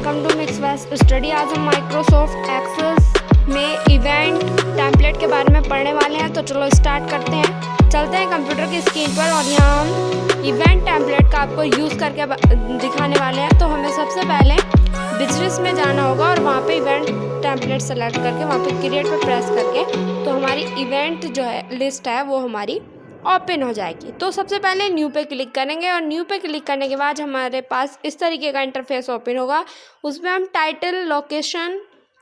Welcome to मिक्सवेस्ट study. आज हम Microsoft access में इवेंट टेम्पलेट के बारे में पढ़ने वाले हैं। तो चलो स्टार्ट करते हैं। चलते हैं कंप्यूटर की स्क्रीन पर और यहाँ हम इवेंट टेम्पलेट का आपको यूज़ करके दिखाने वाले हैं। तो हमें सबसे पहले बिजनेस में जाना होगा और वहाँ पे इवेंट टेम्पलेट सेलेक्ट करके वहाँ पे क्रिएट पर प्रेस करके तो हमारी इवेंट जो है लिस्ट है वो हमारी ओपन हो जाएगी। तो सबसे पहले न्यू पे क्लिक करेंगे और न्यू पे क्लिक करने के बाद हमारे पास इस तरीके का इंटरफेस ओपन होगा। उसमें हम title, location,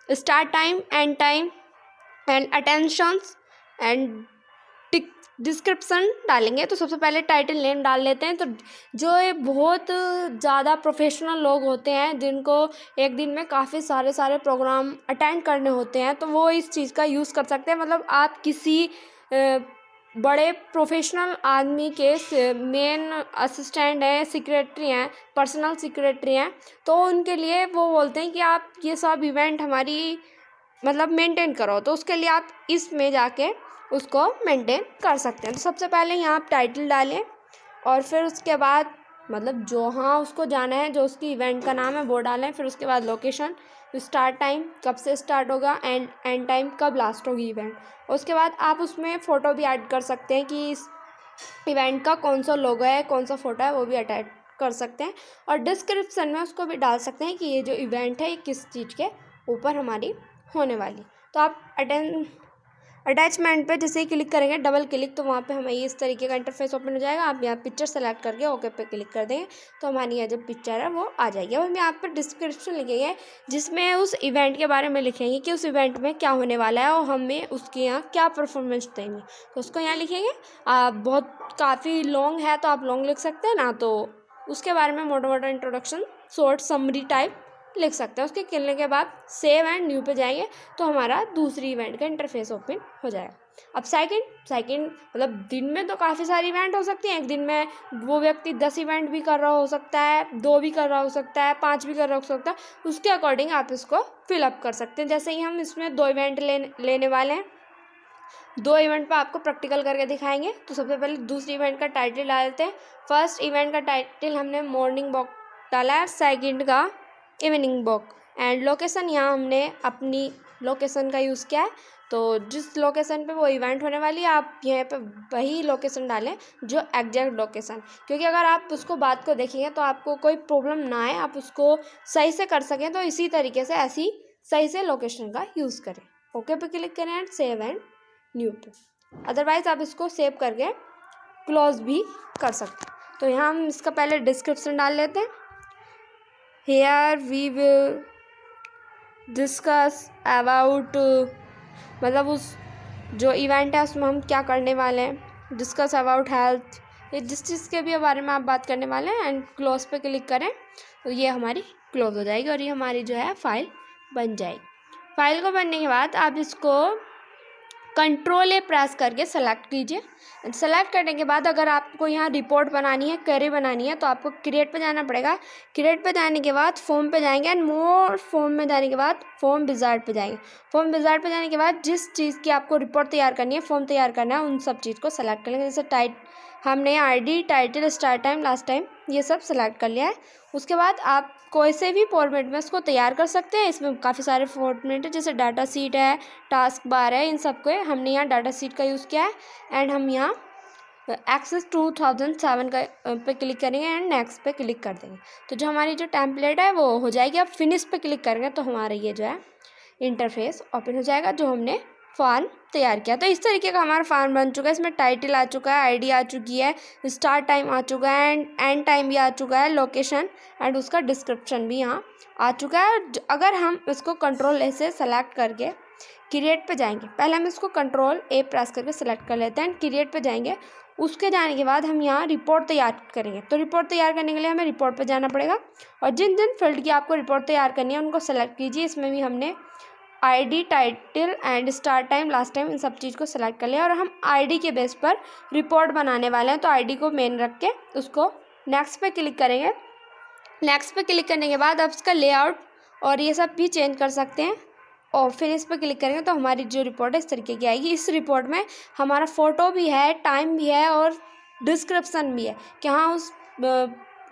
start time and attentions and description डालेंगे। तो सबसे पहले टाइटल नेम डाल लेते हैं। तो जो ये बहुत ज़्यादा प्रोफेशनल लोग होते हैं जिनको एक दिन में काफ़ी सारे प्रोग्राम अटेंड करने होते हैं तो वो इस चीज़ का यूज़ कर सकते हैं। मतलब आप किसी बड़े प्रोफेशनल आदमी के मेन असिस्टेंट हैं, सेक्रेटरी हैं, पर्सनल सेक्रेटरी हैं, तो उनके लिए वो बोलते हैं कि आप ये सब इवेंट हमारी मतलब मेंटेन करो। तो उसके लिए आप इसमें जाके उसको मेंटेन कर सकते हैं। तो सबसे पहले यहाँ आप टाइटल डालें और फिर उसके बाद मतलब जहाँ उसको जाना है, जो उसकी इवेंट का नाम है वो डालें। फिर उसके बाद लोकेशन, स्टार्ट टाइम कब से स्टार्ट होगा, एंड टाइम कब लास्ट होगी इवेंट। उसके बाद आप उसमें फ़ोटो भी ऐड कर सकते हैं कि इस इवेंट का कौन सा लोगो है, कौन सा फ़ोटो है, वो भी अटैच कर सकते हैं। और डिस्क्रिप्शन में उसको भी डाल सकते हैं कि ये जो इवेंट है ये किस चीज़ के ऊपर हमारी होने वाली। तो आप अटैचमेंट पे जैसे ही क्लिक करेंगे, डबल क्लिक, तो वहाँ पे हमें इस तरीके का इंटरफेस ओपन हो जाएगा। आप यहाँ पिक्चर सेलेक्ट करके ओके पे क्लिक कर देंगे तो हमारी यहाँ जो पिक्चर है वो आ जाएगी। अब हम यहाँ पर डिस्क्रिप्शन लिखेंगे जिसमें उस इवेंट के बारे में लिखेंगे कि उस इवेंट में क्या होने वाला है और हमें उसके यहाँ क्या परफॉर्मेंस देंगे। तो उसको यहाँ लिखेंगे। बहुत काफ़ी लॉन्ग है तो आप लॉन्ग लिख सकते हैं ना, तो उसके बारे में मोटा इंट्रोडक्शन, शॉर्ट समरी टाइप लिख सकते हैं। उसके लिखने के बाद सेव एंड न्यू पे जाएंगे तो हमारा दूसरी इवेंट का इंटरफेस ओपन हो जाएगा। अब सेकंड मतलब दिन में तो काफ़ी सारी इवेंट हो सकती हैं। एक दिन में वो व्यक्ति 10 इवेंट भी कर रहा हो सकता है, 2 भी कर रहा हो सकता है, 5 भी कर रहा हो सकता है। उसके अकॉर्डिंग आप इसको फिलअप कर सकते हैं। जैसे ही हम इसमें 2 इवेंट लेने वाले हैं, 2 इवेंट पर आपको प्रैक्टिकल करके दिखाएंगे। तो सबसे पहले दूसरी इवेंट का टाइटल डालते हैं। फर्स्ट इवेंट का टाइटल हमने मॉर्निंग वॉक डाला है, सेकेंड का इवनिंग वॉक, एंड लोकेशन यहाँ हमने अपनी लोकेशन का यूज़ किया है। तो जिस लोकेशन पे वो इवेंट होने वाली है आप यहाँ पे वही लोकेशन डालें जो एग्जैक्ट लोकेशन, क्योंकि अगर आप उसको बात को देखेंगे तो आपको कोई प्रॉब्लम ना आए, आप उसको सही से कर सकें। तो इसी तरीके से ऐसी सही से लोकेशन का यूज़ करें। ओके पे क्लिक करें एंड सेव एंड न्यू पे। अदरवाइज़ आप इसको सेव करके क्लोज भी कर सकते हैं। तो यहाँ हम इसका पहले डिस्क्रिप्शन डाल लेते हैं। Here we will discuss about मतलब उस जो इवेंट है उसमें हम क्या करने वाले हैं। डिस्कस अबाउट हेल्थ, ये जिस चीज़ के भी बारे में आप बात करने वाले हैं। एंड क्लोज पे क्लिक करें तो ये हमारी क्लोज हो जाएगी और ये हमारी जो है फाइल बन जाएगी। फाइल को बनने के बाद आप इसको कंट्रोल ए प्रेस करके सेलेक्ट कीजिए। सेलेक्ट करने के बाद अगर आपको यहाँ रिपोर्ट बनानी है, क्वेरी बनानी है, तो आपको क्रिएट पे जाना पड़ेगा। क्रिएट पे जाने के बाद फॉर्म पे जाएंगे एंड मोर फॉर्म में जाने के बाद फॉर्म विजार्ड पे जाएंगे। फॉर्म विजार्ड पे जाने के बाद जिस चीज़ की आपको रिपोर्ट तैयार करनी है, फॉर्म तैयार करना है, उन सब चीज़ को सेलेक्ट कर लेंगे। जैसे हमने ID, title, start time, last time ये सब सेलेक्ट कर लिया है। उसके बाद आप कोई से भी फॉर्मेट में इसको तैयार कर सकते हैं। इसमें काफ़ी सारे फॉर्मेट है, जैसे डाटा शीट है, टास्क बार है, इन सब को हमने यहाँ डाटा शीट का यूज़ किया है। एंड हम यहाँ एक्सेस 2007 का पे क्लिक करेंगे एंड नेक्स्ट पे क्लिक कर देंगे तो जो हमारी जो टेम्पलेट है वो हो जाएगी। अब फिनिश पे क्लिक करेंगे तो हमारा ये जो है इंटरफेस ओपन हो जाएगा जो हमने फॉर्म तैयार किया। तो इस तरीके का हमारा फॉर्म बन चुका है। इसमें टाइटल आ चुका है, ID आ चुकी है, स्टार्ट टाइम आ चुका है, एंड टाइम भी आ चुका है, लोकेशन एंड उसका डिस्क्रिप्शन भी यहाँ आ चुका है। अगर हम इसको कंट्रोल ए से सेलेक्ट करके क्रिएट पे जाएंगे, पहले हम इसको कंट्रोल ए प्रेस करके सेलेक्ट कर लेते हैं। क्रिएट पे जाएंगे, उसके जाने के बाद हम यहाँ रिपोर्ट तैयार करेंगे। तो रिपोर्ट तैयार करने के लिए हमें रिपोर्ट पे जाना पड़ेगा और जिन जिन फील्ड की आपको रिपोर्ट तैयार करनी है उनको सेलेक्ट कीजिए। इसमें भी हमने ID, title and start time, last time, इन सब चीज़ को सेलेक्ट कर लिया और हम ID के बेस पर रिपोर्ट बनाने वाले हैं। तो ID को मेन रख के उसको नेक्स्ट पे क्लिक करेंगे। नेक्स्ट पे क्लिक करने के बाद आप इसका लेआउट और ये सब भी चेंज कर सकते हैं और फिर इस पर क्लिक करेंगे तो हमारी जो रिपोर्ट है इस तरीके की आएगी। इस रिपोर्ट में हमारा फ़ोटो भी है, टाइम भी है और डिस्क्रिप्शन भी है कि हाँ उस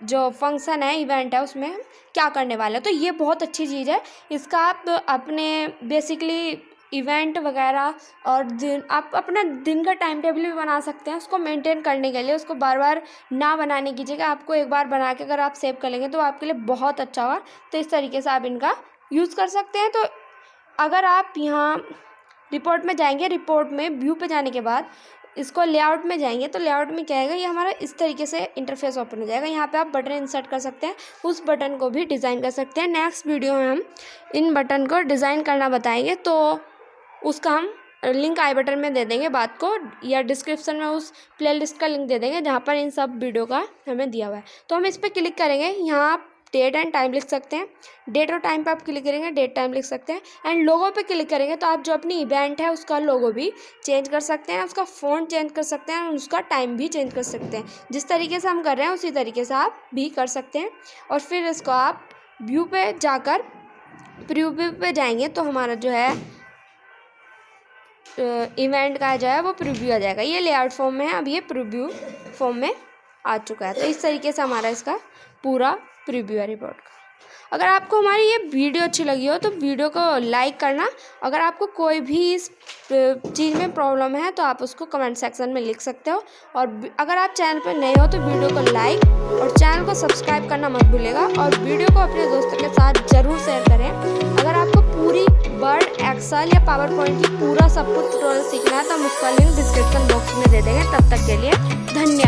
जो फंक्शन है, इवेंट है, उसमें हम क्या करने वाले हैं। तो ये बहुत अच्छी चीज़ है। इसका आप अपने बेसिकली इवेंट वगैरह और आप अपना दिन का टाइम टेबल भी बना सकते हैं उसको मेंटेन करने के लिए। उसको बार बार ना बनाने की जगह आपको एक बार बना के अगर आप सेव कर लेंगे तो आपके लिए बहुत अच्छा होगा। तो इस तरीके से आप इनका यूज़ कर सकते हैं। तो अगर आप यहाँ रिपोर्ट में जाएंगे, रिपोर्ट में व्यू पे जाने के बाद इसको लेआउट में जाएंगे तो लेआउट में क्या आएगा, ये हमारा इस तरीके से इंटरफेस ओपन हो जाएगा। यहाँ पे आप बटन इंसर्ट कर सकते हैं, उस बटन को भी डिज़ाइन कर सकते हैं। नेक्स्ट वीडियो में हम इन बटन को डिज़ाइन करना बताएंगे, तो उसका हम लिंक आई बटन में दे देंगे बात को, या डिस्क्रिप्शन में उस प्लेलिस्ट का लिंक दे देंगे जहाँ पर इन सब वीडियो का हमें दिया हुआ है। तो हम इस पर क्लिक करेंगे, यहाँ आप डेट एंड टाइम लिख सकते हैं। डेट और टाइम पे आप क्लिक करेंगे, डेट टाइम लिख सकते हैं। एंड लोगो पे क्लिक करेंगे तो आप जो अपनी इवेंट है उसका लोगो भी चेंज कर सकते हैं, उसका फ़ॉन्ट चेंज कर सकते हैं और उसका टाइम भी चेंज कर सकते हैं। जिस तरीके से हम कर रहे हैं उसी तरीके से आप भी कर सकते हैं। और फिर इसको आप व्यू पे जाकर प्रीव्यू पे जाएंगे तो हमारा जो है इवेंट का जो है वो प्रीव्यू आ जाएगा। ये लेआउट फॉर्म में है, अब ये प्रीव्यू फॉर्म में आ चुका है। तो इस तरीके से हमारा इसका पूरा प्रीव्यू है रिपोर्ट का। अगर आपको हमारी ये वीडियो अच्छी लगी हो तो वीडियो को लाइक करना। अगर आपको कोई भी इस चीज़ में प्रॉब्लम है तो आप उसको कमेंट सेक्शन में लिख सकते हो। और अगर आप चैनल पर नए हो तो वीडियो को लाइक और चैनल को सब्सक्राइब करना मत भूलिएगा। और वीडियो को अपने दोस्तों के साथ ज़रूर शेयर करें। अगर आपको पूरी वर्ड, एक्सेल या पावर पॉइंट की पूरा सब कुछ ट्यूटोरियल सीखना है तो हम उसका लिंक डिस्क्रिप्शन बॉक्स में दे देंगे। तब तक के लिए धन्यवाद।